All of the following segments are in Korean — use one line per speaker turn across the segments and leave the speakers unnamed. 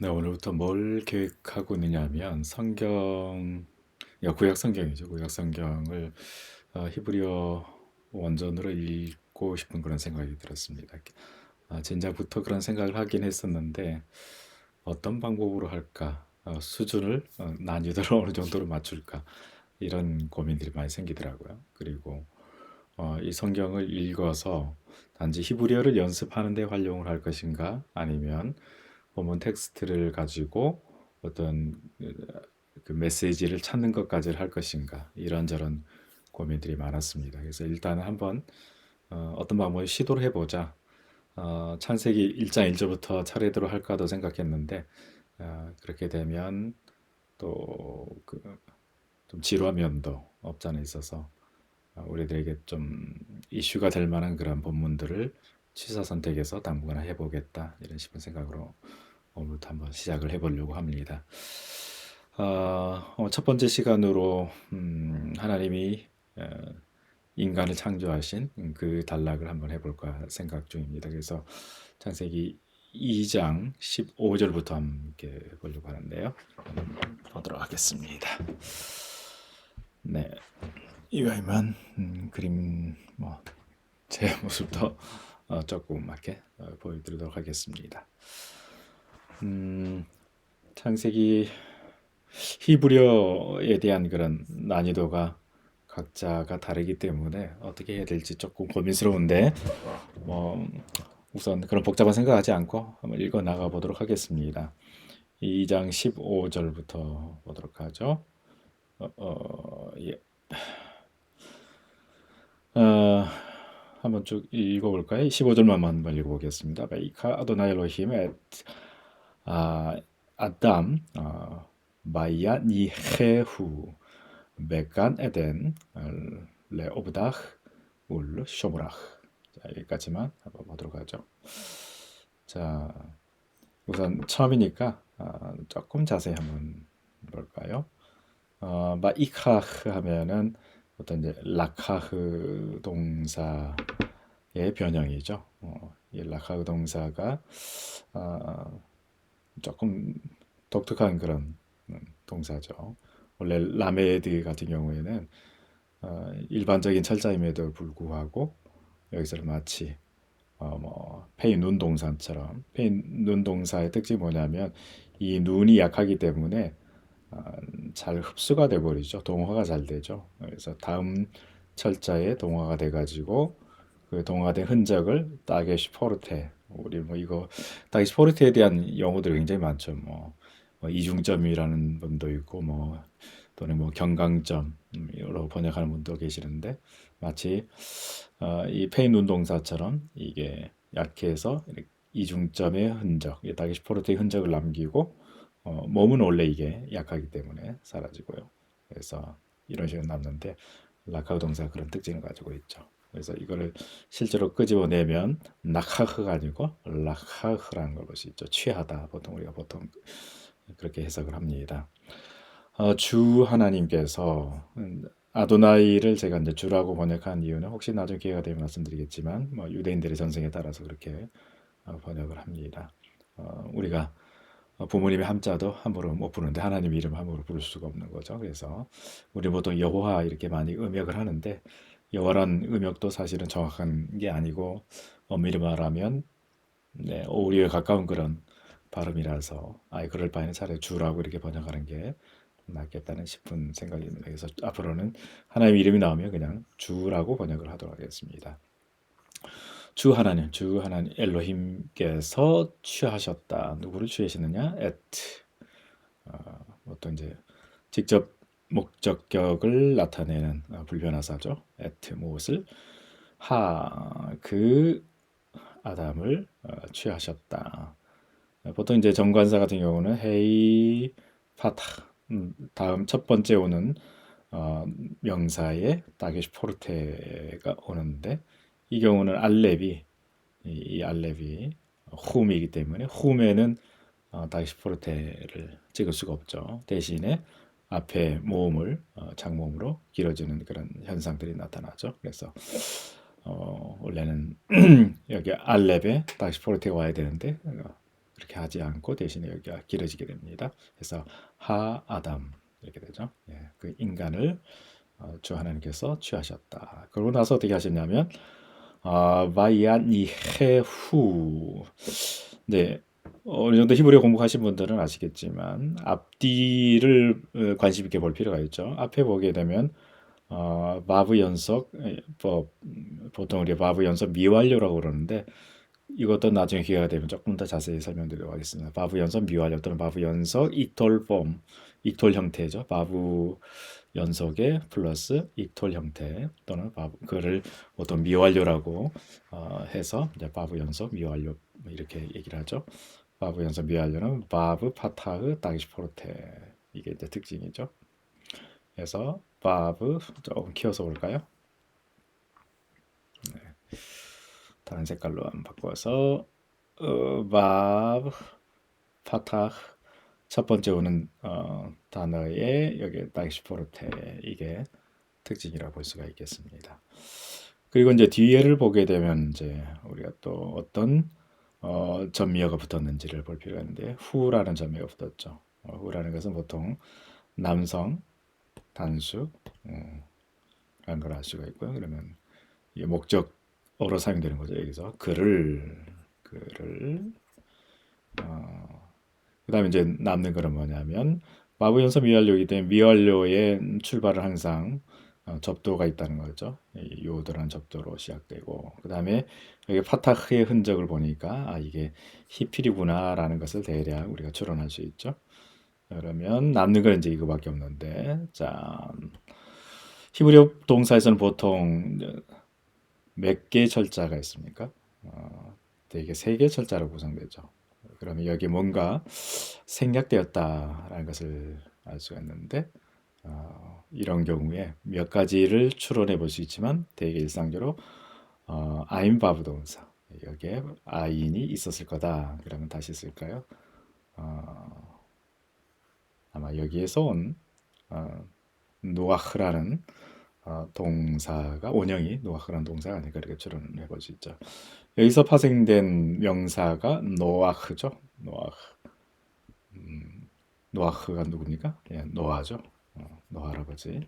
네, 오늘부터 뭘 계획하고 있느냐면 구약 성경이죠. 구약 성경을 히브리어 원전으로 읽고 싶은 그런 생각이 들었습니다. 진작부터 그런 생각을 하긴 했었는데 어떤 방법으로 할까? 수준을 난이도를 어느 정도로 맞출까? 이런 고민들이 많이 생기더라고요. 그리고 이 성경을 읽어서 단지 히브리어를 연습하는 데 활용을 할 것인가? 아니면 본문 텍스트를 가지고 어떤 그 메시지를 찾는 것까지를 할 것인가? 이런저런 고민들이 많았습니다. 그래서 일단은 한번 어떤 방법을 시도를 해보자. 창세기 1장 1절부터 차례대로 할까도 생각했는데 그렇게 되면 또 좀 지루한 면도 없지 않아 있어서 우리들에게 좀 이슈가 될 만한 그런 본문들을 취사 선택해서 당분간 해보겠다 이런 싶은 생각으로 오늘부터 한번 시작을 해보려고 합니다. 첫 번째 시간으로 하나님이 인간을 창조하신 그 단락을 한번 해볼까 생각 중입니다. 그래서 창세기 2장 15절부터 함께 보려고 하는데요. 보도록 하겠습니다. 네, 이거이면 그림 제 모습도 조그맣게 보여드리도록 하겠습니다. 창세기 히브리어에 대한 그런 난이도가 각자가 다르기 때문에 어떻게 해야 될지 조금 고민스러운데 뭐 우선 그런 복잡한 생각하지 않고 한번 읽어 나가 보도록 하겠습니다. 2장 15절부터 보도록 하죠. 예. 한번 쭉 읽어볼까요? 15절만 한번 읽어보겠습니다. 바이카 아도나이 엘로힘 엣 아담 마이야 니헤후 베간 에덴 레오브다흐 울 쇼브라흐. 자, 여기까지만 한번 보도록 하죠. 자, 우선 처음이니까 조금 자세히 한번 볼까요? 마이카흐 하면은 어떤 이제 라카흐 동사의 변형이죠. 이 라카흐 동사가 조금 독특한 그런 동사죠. 원래 라메드 같은 경우에는 일반적인 철자임에도 불구하고 여기서는 마치 페인 눈 동사처럼 페인 눈 동사의 특징이 뭐냐면 이 눈이 약하기 때문에 잘 흡수가 돼 버리죠. 동화가 잘 되죠. 그래서 다음 철자에 동화가 돼 가지고 그 동화된 흔적을 다게시 포르테 우리 이거 다게시 포르테에 대한 용어들이 굉장히 많죠. 이중점이라는 분도 있고 또는 경강점 여러 번역하는 분도 계시는데 마치 이 페인 운동사처럼 이게 약해서 이중점의 흔적, 다게시 포르테의 흔적을 남기고 몸은 원래 이게 약하기 때문에 사라지고요. 그래서 이런 식으로 남는데 라카우 동사가 그런 특징을 가지고 있죠. 그래서 이거를 실제로 끄집어내면 낙하흐가 아니고 락하흐라는 걸 볼 수 있죠. 취하다. 우리가 보통 그렇게 해석을 합니다. 주 하나님께서 아도나이를 제가 이제 주라고 번역한 이유는 혹시 나중에 기회가 되면 말씀드리겠지만 유대인들의 전승에 따라서 그렇게 번역을 합니다. 우리가 부모님의 함자도 함부로 못 부르는데 하나님 이름 함부로 부를 수가 없는 거죠. 그래서 우리 보통 여호와 이렇게 많이 음역을 하는데 여호와란 음역도 사실은 정확한 게 아니고 엄밀히 말하면 오리에 가까운 그런 발음이라서 그럴 바에는 차라리 주라고 이렇게 번역하는 게 낫겠다는 싶은 생각입니다. 그래서 앞으로는 하나님 이름이 나오면 그냥 주라고 번역을 하도록 하겠습니다. 주 하나님 엘로힘께서 취하셨다. 누구를 취하시느냐? 어떤 이제 직접 목적격을 나타내는 불변화사죠. 무엇을 그 아담을 취하셨다. 보통 이제 정관사 같은 경우는 헤이 파타 다음 첫 번째 오는 명사에 다게시 포르테가 오는데 이 경우는 이 알렙이 훔이기 때문에 훔에는 다게시 포르테를 찍을 수가 없죠. 대신에 앞에 모음을 장모음으로 길어지는 그런 현상들이 나타나죠. 그래서 원래는 여기 알렙에 다게시 포르테가 와야 되는데 그렇게 하지 않고 대신에 여기가 길어지게 됩니다. 그래서 하아담 이렇게 되죠. 예, 그 인간을 주 하나님께서 취하셨다. 그러고 나서 어떻게 하셨냐면 바이아니헤후. 네, 어느 정도 히브리어 공부하신 분들은 아시겠지만 앞뒤를 관심 있게 볼 필요가 있죠. 앞에 보게 되면 바브 연속, 보통 우리 바브 연속 미완료라고 그러는데 이것도 나중에 기회가 되면 조금 더 자세히 설명드리도록 하겠습니다. 바브 연속 미완료 또는 바브 연속 익톨 폼, 익톨 형태죠. 바브 연속의 플러스 익톨 형태 또는 바브, 그를 보통 미완료라고 해서 이제 바브 연속 미완료 이렇게 얘기를 하죠. 바브 연속 미완료는 바브 파타흐 다기시포르테 이게 이제 특징이죠. 그래서 바브 조금 키워서 볼까요? 다른 색깔로 한번 바꿔서 바브 파타흐 첫 번째 오는 단어의 여기 다기시포르테 이게 특징이라고 볼 수가 있겠습니다. 그리고 이제 뒤에를 보게 되면 이제 우리가 또 어떤 전미어가 붙었는지를 볼 필요가 있는데 후라는 전미어가 붙었죠. 후라는 것은 보통 남성 단수 라는 걸 알 수가 있고요. 그러면 이게 목적어로 사용되는 거죠. 여기서 그를 그다음에 이제 남는 거는 뭐냐면 마부연서 미완료이기 때문에 미완료의 출발은 항상 접도가 있다는 거죠. 요들한 접도로 시작되고 그다음에 여기 파타흐의 흔적을 보니까 이게 히필이구나라는 것을 대략 우리가 추론할 수 있죠. 그러면 남는 건 이제 이거밖에 없는데 자 히브리어 동사에서는 보통 몇 개의 철자가 있습니까? 대개 세 개의 철자로 구성되죠. 그러면 여기 뭔가 생략되었다라는 것을 알 수가 있는데 이런 경우에 몇 가지를 추론해 볼 수 있지만 대개 일상적으로 아인바브 동사 여기에 아인이 있었을 거다. 그러면 다시 쓸까요? 아마 여기에서 온 노아흐라는 동사가 원형이 노아흐라는 동사가 아닐까 이렇게 추론해 볼 수 있죠. 여기서 파생된 명사가 노아흐죠. 노아흐. 노아흐가 누굽니까? 예, 노아죠. 노아 할아버지.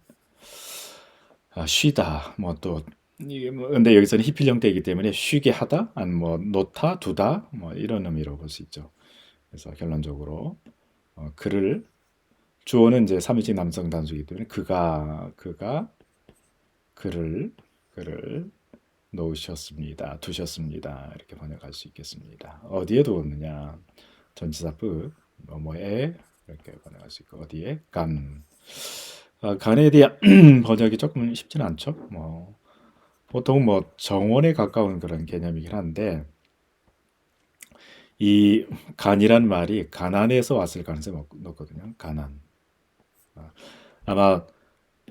쉬다. 뭐 또 이게 뭐 근데 여기서는 히필 형태이기 때문에 쉬게 하다, 아니 뭐 놓다, 두다, 뭐 이런 의미로 볼 수 있죠. 그래서 결론적으로 그를 주어는 이제 3인칭 남성 단수이기 때문에 그가 그를 놓으셨습니다. 두셨습니다. 이렇게 번역할 수 있겠습니다. 어디에 두었느냐? 전치사 부 뭐뭐에 이렇게 번역할 수 있고 어디에 간에 대한 번역이 조금 쉽지는 않죠. 뭐 보통 뭐 정원에 가까운 그런 개념이긴 한데 이 간이란 말이 가난에서 왔을 가능성이 높거든요. 가난. 아마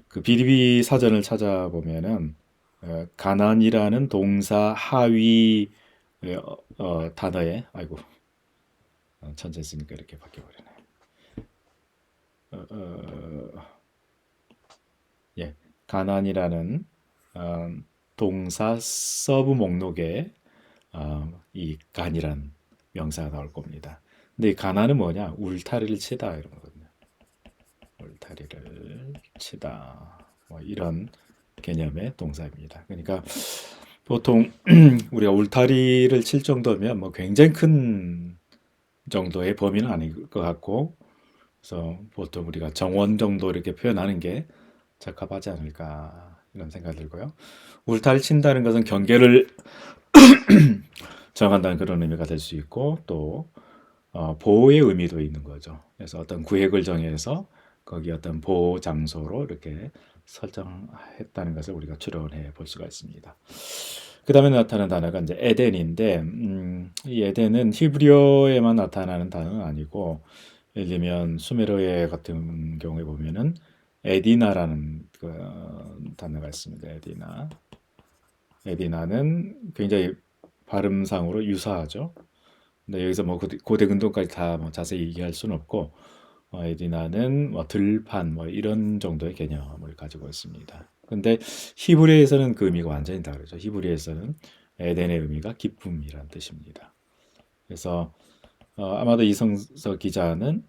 그 BDB 사전을 찾아보면은 가난이라는 동사 하위 단어에 아이고 천재 쓰니까 이렇게 바뀌어버리네. 예, 가난이라는 동사 서브 목록에 이 간이란 명사가 나올 겁니다. 근데 이 가난은 뭐냐? 울타리를 치다 이런 거거든요. 울타리를 치다 뭐 이런 개념의 동사입니다. 그러니까 보통 우리가 울타리를 칠 정도면 뭐 굉장히 큰 정도의 범위는 아닐 것 같고 그래서 보통 우리가 정원 정도 이렇게 표현하는 게 적합하지 않을까 이런 생각이 들고요. 울타리 친다는 것은 경계를 정한다는 그런 의미가 될 수 있고 또 보호의 의미도 있는 거죠. 그래서 어떤 구획을 정해서 거기 어떤 보호 장소로 이렇게 설정했다는 것을 우리가 추론해 볼 수가 있습니다. 그 다음에 나타나는 단어가 이제 에덴인데, 이 에덴은 히브리어에만 나타나는 단어는 아니고, 예를 들면 수메르어 같은 경우에 보면은 에디나라는 그 단어가 있습니다. 에디나. 에디나는 굉장히 발음상으로 유사하죠. 근데 여기서 뭐 고대 근동까지 다 뭐 자세히 얘기할 수는 없고 에디나는 뭐 들판 뭐 이런 정도의 개념을 가지고 있습니다. 근데 히브리어에서는 그 의미가 완전히 다르죠. 히브리어에서는 에덴의 의미가 기쁨이란 뜻입니다. 그래서 아마도 이성석 기자는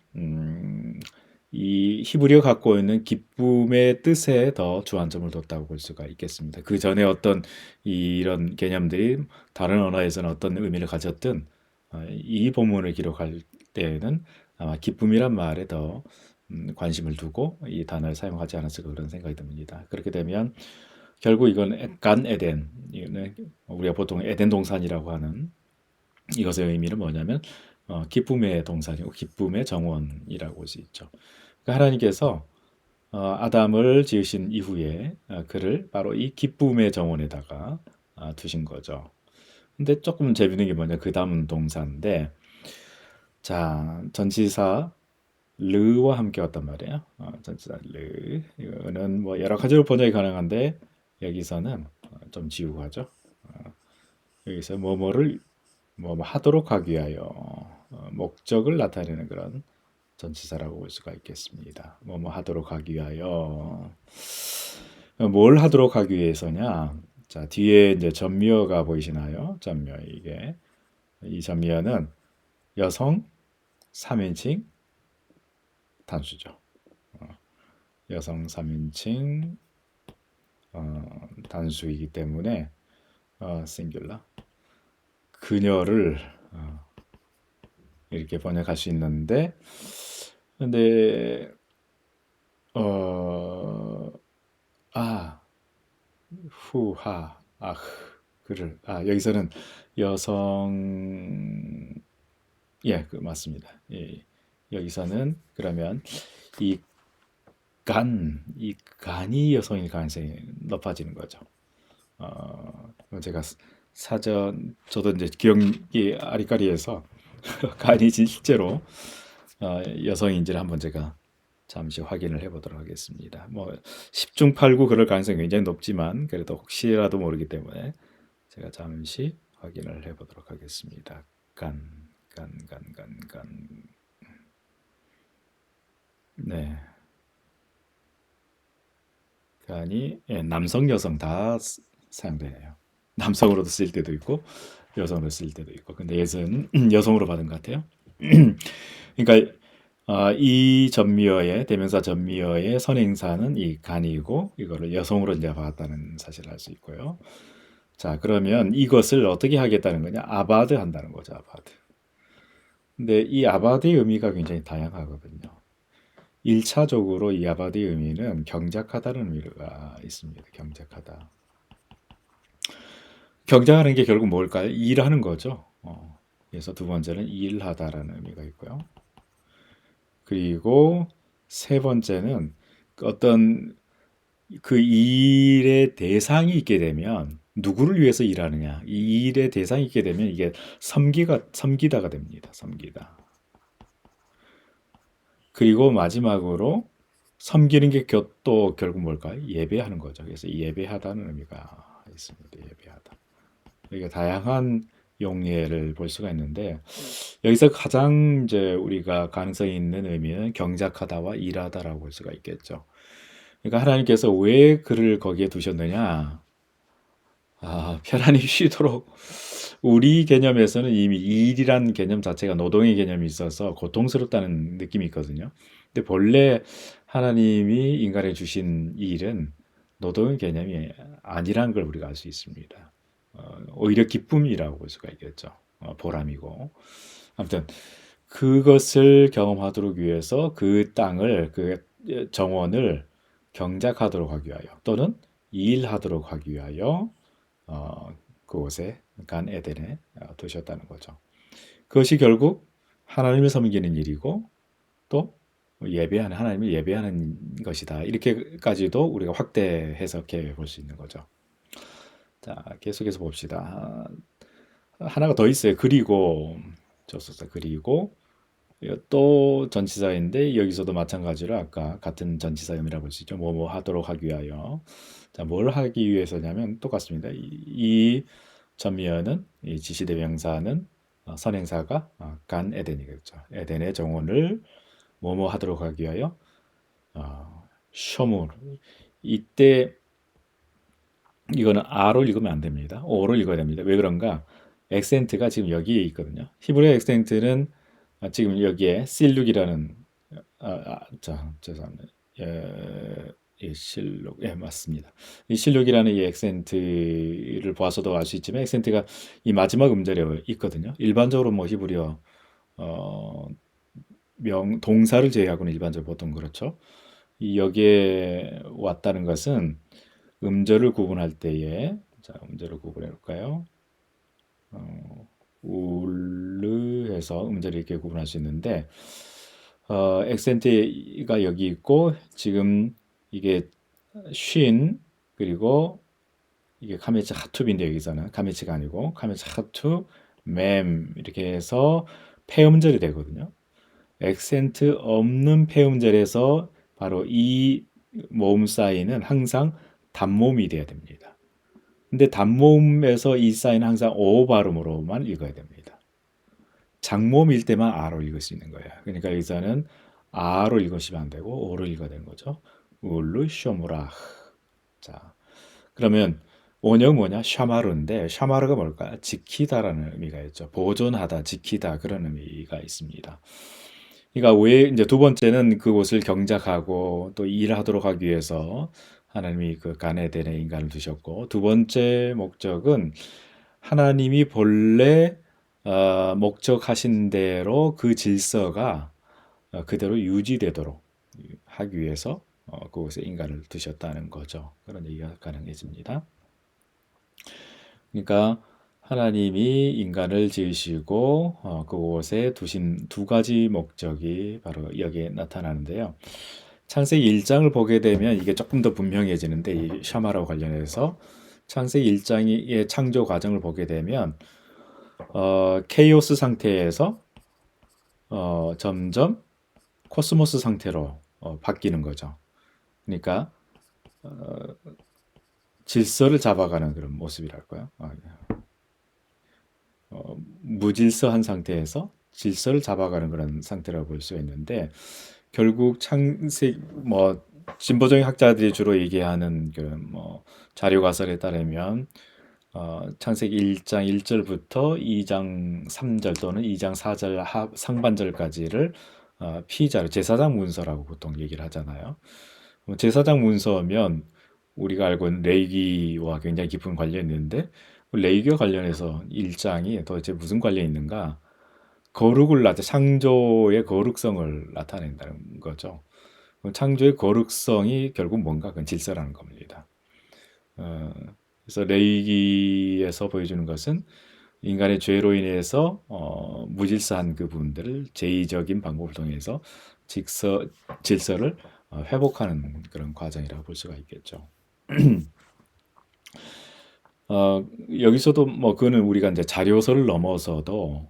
이 히브리어 갖고 있는 기쁨의 뜻에 더 주안점을 뒀다고 볼 수가 있겠습니다. 그 전에 어떤 이런 개념들이 다른 언어에서는 어떤 의미를 가졌든 이 본문을 기록할 때에는 아마 기쁨이란 말에 더 관심을 두고 이 단어를 사용하지 않았을까 그런 생각이 듭니다. 그렇게 되면 결국 이건 간 에덴, 이거는 우리가 보통 에덴 동산이라고 하는 이것의 의미는 뭐냐면 기쁨의 동산이고 기쁨의 정원이라고 볼 수 있죠. 그러니까 하나님께서 아담을 지으신 이후에 그를 바로 이 기쁨의 정원에다가 두신 거죠. 근데 조금 재밌는 게 뭐냐 그 다음 동사인데 자 전치사 르와 함께 왔단 말이에요. 전치사 르 이거는 뭐 여러 가지로 번역이 가능한데 여기서는 좀 지우고 하죠. 여기서 뭐뭐를 뭐 하도록 하기 위하여 목적을 나타내는 그런 전치사라고 볼 수가 있겠습니다. 뭐뭐 하도록 하기 위하여 뭘 하도록 하기 위해서냐? 자 뒤에 이제 전미어가 보이시나요? 전미어 이게 이 전미어는 여성 3인칭 단수죠. 여성 3인칭 단수이기 때문에 싱귤러 그녀를 이렇게 번역할 수 있는데 근데 어, 아, 후하, 그를, 여기서는 여성, 예, 그 맞습니다. 예, 여기서는 그러면 이 이 간이 여성일 가능성이 높아지는 거죠. 제가 저도 이제 기억이 아리까리해서 간이 실제로 여성인지를 한번 제가 잠시 확인을 해보도록 하겠습니다. 뭐 10중 8구 그럴 가능성이 굉장히 높지만 그래도 혹시라도 모르기 때문에 제가 잠시 확인을 해보도록 하겠습니다. 간. 네, 간이 예, 남성, 여성 다 사용되네요. 남성으로도 쓸 때도 있고 여성으로 쓸 때도 있고. 근데 예전 여성으로 받은 것 같아요. 그러니까 이 전미어의 대명사 전미어의 선행사는 이 간이고 이거를 여성으로 이제 받았다는 사실을 알 수 있고요. 자, 그러면 이것을 어떻게 하겠다는 거냐? 아바드 한다는 거죠, 아바드. 근데 이 아바드의 의미가 굉장히 다양하거든요. 1차적으로 이 아바드의 의미는 경작하다는 의미가 있습니다. 경작하다. 경작하는 게 결국 뭘까요? 일하는 거죠. 그래서 두 번째는 일하다라는 의미가 있고요. 그리고 세 번째는 어떤 그 일의 대상이 있게 되면 누구를 위해서 일하느냐. 이 일의 대상이 있게 되면 이게 섬기다가 됩니다. 섬기다. 그리고 마지막으로 섬기는 게 또 결국 뭘까요? 예배하는 거죠. 그래서 예배하다는 의미가 있습니다. 예배하다. 이게 다양한 용례를 볼 수가 있는데 여기서 가장 이제 우리가 가능성이 있는 의미는 경작하다와 일하다라고 볼 수가 있겠죠. 그러니까 하나님께서 왜 그를 거기에 두셨느냐? 편안히 쉬도록 우리 개념에서는 이미 일이란 개념 자체가 노동의 개념이 있어서 고통스럽다는 느낌이 있거든요. 근데 본래 하나님이 인간에 주신 이 일은 노동의 개념이 아니라는 걸 우리가 알 수 있습니다. 오히려 기쁨이라고 볼 수가 있겠죠. 보람이고. 아무튼 그것을 경험하도록 위해서 그 땅을 그 정원을 경작하도록 하기 위하여 또는 일하도록 하기 위하여 그곳에 간 에덴에 두셨다는 거죠. 그것이 결국 하나님을 섬기는 일이고 또 예배하는 하나님을 예배하는 것이다. 이렇게까지도 우리가 확대 해석해 볼 수 있는 거죠. 자, 계속해서 봅시다. 하나가 더 있어요. 그리고 저소사 그리고 또 전치사인데 여기서도 마찬가지로 아까 같은 전치사임이라고 볼 수 있죠. 뭐 하도록 하기 위하여. 자, 뭘 하기 위해서냐면 똑같습니다. 이 전미어는 이 지시대명사는 선행사가 간 에덴이겠죠. 에덴의 정원을 뭐뭐 하도록 하기 위하여 쇼물 이때 이거는 R로 읽으면 안 됩니다. O로 읽어야 됩니다. 왜 그런가? 액센트가 지금 여기에 있거든요. 히브리 액센트는 지금 여기에 실룩이라는 죄송합니다. 예, 실룩, 예, 맞습니다. 이 실룩이라는 이 액센트를 보아서도 알 수 있지만 액센트가 이 마지막 음절에 있거든요. 일반적으로 뭐 히브리어 어, 동사를 제외하고는 일반적으로 보통 그렇죠. 이 여기에 왔다는 것은 음절을 구분할 때에 자, 음절을 구분해 볼까요? 울르 해서 음절을 이렇게 구분할 수 있는데 액센트가 여기 있고 지금 이게 쉰 그리고 이게 카메츠 하투비인데 여기서는 카메츠가 아니고 카메츠 하투 맴 이렇게 해서 폐음절이 되거든요. 액센트 없는 폐음절에서 바로 이 모음 사인은 항상 단모음이 돼야 됩니다. 근데 단모음에서 이 사인은 항상 오 발음으로만 읽어야 됩니다. 장모음일 때만 아로 읽을 수 있는 거예요. 그러니까 여기서는 아로 읽으시면 안 되고 오로 읽어야 되는 거죠. 울루 쇼무라. 자, 그러면 원형 뭐냐? 샤마르인데 샤마르가 뭘까? 지키다라는 의미가 있죠. 보존하다, 지키다 그런 의미가 있습니다. 그러니까 왜 이제 두 번째는 그곳을 경작하고 또 일하도록 하기 위해서 하나님이 그 가네덴에 인간을 두셨고 두 번째 목적은 하나님이 본래 목적하신 대로 그 질서가 그대로 유지되도록 하기 위해서 그곳에 인간을 두셨다는 거죠. 그런 얘기가 가능해집니다. 그러니까 하나님이 인간을 지으시고 그곳에 두신 두 가지 목적이 바로 여기에 나타나는데요. 창세기 1장을 보게 되면 이게 조금 더 분명해지는데 이 샤마라와 관련해서 창세기 1장의 창조 과정을 보게 되면 케이오스 상태에서 점점 코스모스 상태로 바뀌는 거죠. 그러니까 질서를 잡아가는 그런 모습이랄까요? 무질서한 상태에서 질서를 잡아가는 그런 상태라고 볼 수 있는데 결국 창세 뭐 진보적인 학자들이 주로 얘기하는 그런 뭐 자료 가설에 따르면 창세기 1장 1절부터 2장 3절 또는 2장 4절 상반절까지를 피자로 제사장 문서라고 보통 얘기를 하잖아요. 제사장 문서면 우리가 알고 있는 레위기와 굉장히 깊은 관련이 있는데 레위기와 관련해서 1장이 도대체 무슨 관련이 있는가? 창조의 거룩성을 나타낸다는 거죠. 창조의 거룩성이 결국 뭔가 그건 질서라는 겁니다. 어, 그래서 레위기에서 보여주는 것은 인간의 죄로 인해서 무질서한 그 부분들을 제의적인 방법을 통해서 질서를 회복하는 그런 과정이라고 볼 수가 있겠죠. 여기서도 뭐 그거는 우리가 이제 자료서를 넘어서도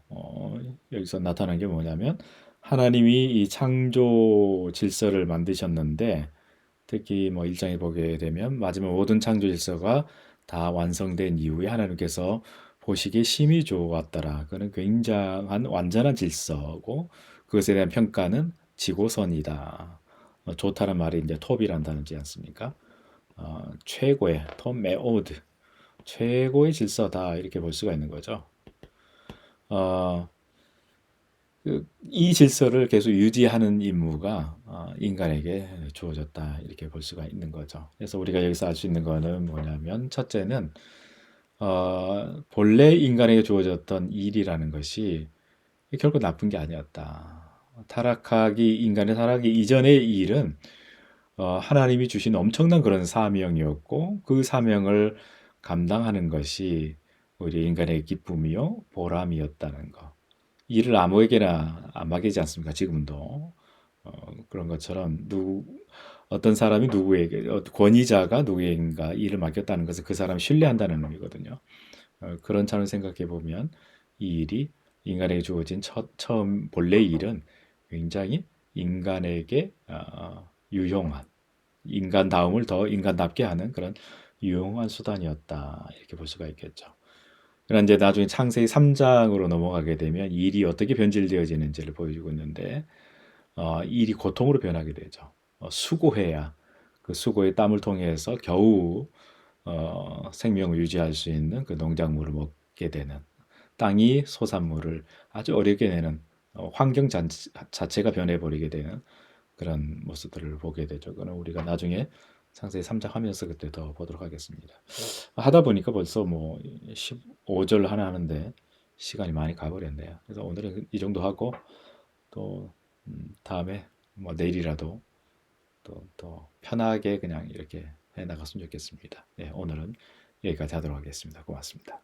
여기서 나타난 게 뭐냐면 하나님이 이 창조 질서를 만드셨는데 특히 뭐 1장에 보게 되면 마지막 모든 창조 질서가 다 완성된 이후에 하나님께서 보시기에 심히 좋았더라. 그는 굉장한 완전한 질서고 그것에 대한 평가는 지고선이다. 좋다는 말이 이제 톱이란 단어지 않습니까? 최고의 톱 메오드 최고의 질서다 이렇게 볼 수가 있는 거죠. 어, 이 질서를 계속 유지하는 임무가 인간에게 주어졌다 이렇게 볼 수가 있는 거죠. 그래서 우리가 여기서 알 수 있는 거는 뭐냐면 첫째는 본래 인간에게 주어졌던 일이라는 것이 결코 나쁜 게 아니었다. 인간의 타락이 이전의 일은 하나님이 주신 엄청난 그런 사명이었고 그 사명을 감당하는 것이 우리 인간의 기쁨이요 보람이었다는 것. 일을 아무에게나 안 맡기지 않습니까? 지금도 그런 것처럼 어떤 사람이 누구에게 권위자가 누구에게인가 일을 맡겼다는 것은 그 사람을 신뢰한다는 의미거든요. 그런 차원을 생각해 보면 이 일이 인간에게 주어진 처음 본래 일은 굉장히 인간에게 유용한 인간다움을 더 인간답게 하는 그런 유용한 수단이었다 이렇게 볼 수가 있겠죠. 그러나 이제 나중에 창세기 3장으로 넘어가게 되면 일이 어떻게 변질되어지는지를 보여주고 있는데 일이 고통으로 변하게 되죠. 수고해야 그 수고의 땀을 통해서 겨우 생명을 유지할 수 있는 그 농작물을 먹게 되는 땅이 소산물을 아주 어렵게 내는 환경 자체가 변해버리게 되는 그런 모습들을 보게 되죠. 그거는 우리가 나중에 상세히 3장 하면서 그때 더 보도록 하겠습니다. 하다 보니까 벌써 뭐 15절 하나 하는데 시간이 많이 가버렸네요. 그래서 오늘은 이 정도 하고 또 다음에 뭐 내일이라도 또 더 편하게 그냥 이렇게 해 나갔으면 좋겠습니다. 네, 오늘은 여기까지 하도록 하겠습니다. 고맙습니다.